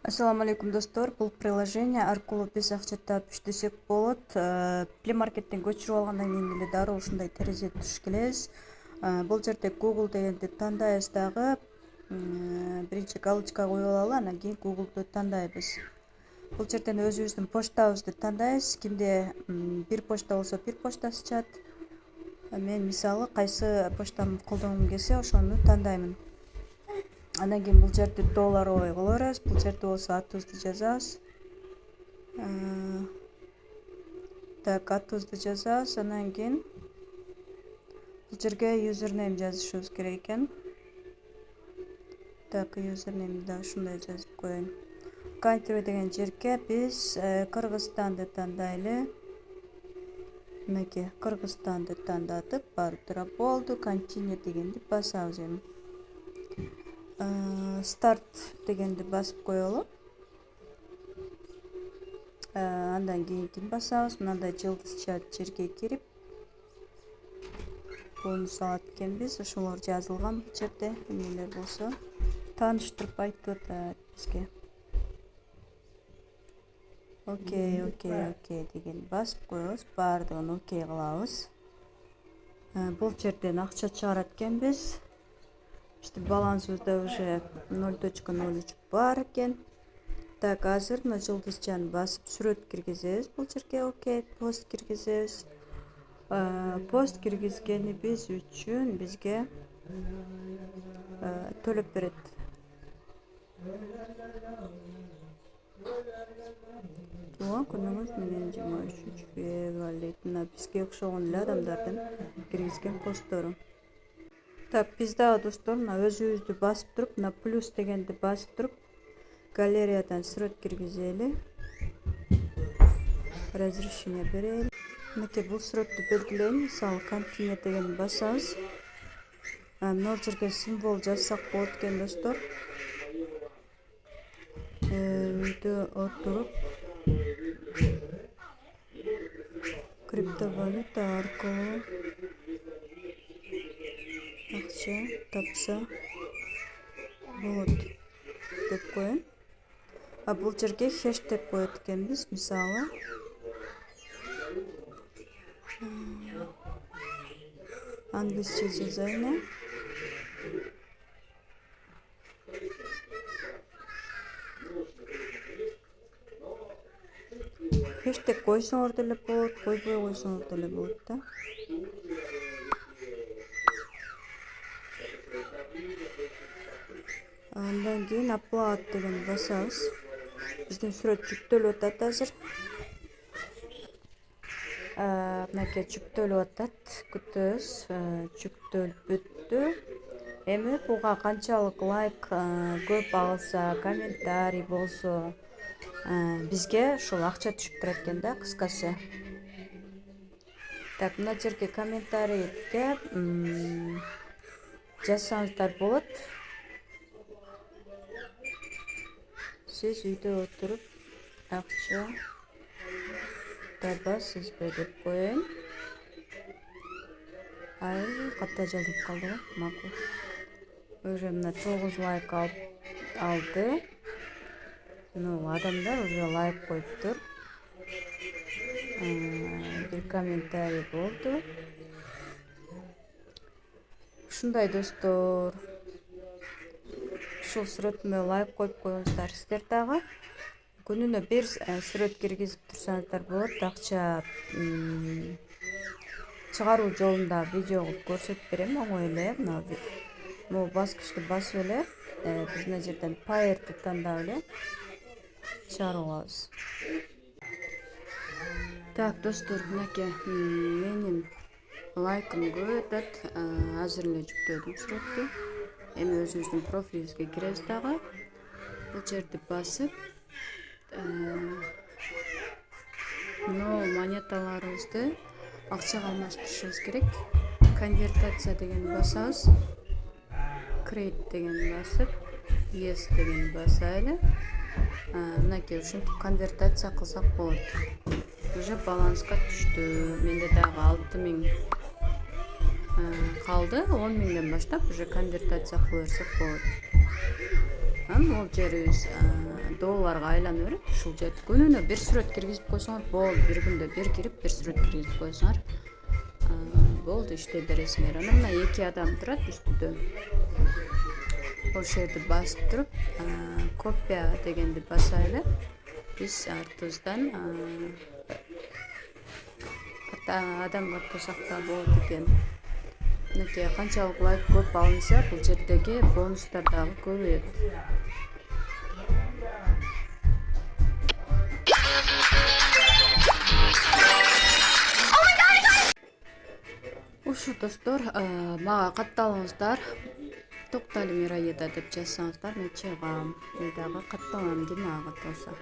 Assalamu alaikum достор. Бұл приложение аркылуу биз акча таап иштесек болот. Play Market'тен көчүрүп алгандан кийин эле дароо ушундай терезе туш келебиз. Бул жерде Google дегенди тандайбыз дагы. Биринчи галочка коюп алалы, анан кийин Google'ду тандайбыз. Бул жерден өзүбүздүн почтабызды тандайбыз. Кимде бир почта болсо бир почтасы чыгат. Мен мисалы кайсы почтамды колдонгум келсе ошону тандаймын. Андан кийин бул жерде доллар кылып беребиз. Бул жерде болсо атыбызды жазабыз. Так, атыбызды жазабыз. Андан кийин бул жерге username жазышыбыз керек экен. Так, username да ушундай жазып коеюн. Country деген жерге биз Кыргызстанды тандайлы. Мынакей Кыргызстанды тандадык. Баары тура болду. Continue дегенди басабыз эми. Start дегенди басып коелу. Андан кийин басабыз. Мындай жылдыз чат жерге кирип бонус алат экенбиз. Ошолор жазылган бул жерде. Эмнелер болсо тааныштырып айтып атат бизге. Окей деген басып коебуз. Баардыгын окей кылабыз. Бул жерден акча чыгарат экенбиз. Биздин балансыбызда уже 0.03 бар экен. Так, азыр мына жылдызчаны басып сүрөт киргизебиз. Бул жерге окей, пост киргизебиз. Пост киргизгенибиз үчүн бизге төлөп берет. Тууган күнүңүз менен 23 февраль дейт. Мына бизге окшогон эле адамдардын киргизген посттору. Так, биз дагы достор, мына өзүбүздү басып туруп, мына плюс дегенди басып туруп, галереядан сүрөт киргизели. Разрешение берели. Мынакей бул сүрөттү белгилейин. Мисалы, continue дегенди басабыз. Мына жерге символ жазсак болот экен достор. Үйдө отуруп криптовалюта аркылуу акча тапса болот деп коеюн. Бул жерге хэштег коет экенбиз. Мисалы, англисче жазайын. Хэштег койсоңор деле болот, койбой койсоңор деле болот да. Андан кийин upload деген басабыз. Биздин сүрөт жүктөлүп атат азыр. Мынакей жүктөлүп атат. Күтөбүз. Жүктөлүп бүттү. Эми буга канчалык лайк көп алса, комментарий болсо, бизге ушул акча түшүп турат экен да, кыскасы. Так, мына жерге комментарийге жазсаңыздар болот. Сиз үйдө отуруп акча табасызбы деп коеюн. Катта жазылып калды го, макул. Уже мына 9 лайк алды. Адамдар уже лайк коюптур. Бир комментарий болду. Ушундай достор. Ушул сүрөтүмө лайк коюп коюңуздар. Сиздер дагы күнүнө бир сүрөт киргизип турсаңыздар болот. Акча чыгаруу жолунда видео кылып көрсөтүп берем оңой эле. Могу баскычты басып эле биз мына жерден Pair'ди тандап эле чыгарып алабыз. Так, достор, мынакей менин лайкым көп атат. Азыр эле жүктөдүм сүрөттү. Эми өзүбүздүн профилибизге киребиз дагы. Бул жерди басып, монеталарыбызды акчага алмаштырышыбыз керек. Конвертация дегенди басабыз. Create дегенди басып, yes дегенди басайлы. Мынакей ушинтип конвертация кылсак болот. Уже баланска түштү. Менде дагы 6000 калды. 10 000ден баштап уже конвертация кыла берсек болот. анан бул жерибиз долларга айлана берет. Ушул жерди күнүнө бир сүрөт киргизип койсоңор болду. Бир күндө бир кирип бир сүрөт киргизип койсоңор болду, иштей бересиңер. Анан мына 2 адам турат үстүдө. Ошол жерди басып туруп, копия дегенди басайлы. Биз артыбыздан адам каттасак да болот экен. Мынакей канчалык лайк көп алынса, бул жердеги бонустар дагы көбөйөт. Ушу достор, мага катталыңыздар. Токтали Мираеда деп жазсаңыздар, мен чыгам. Мен дагы катталам дейм ага катталса.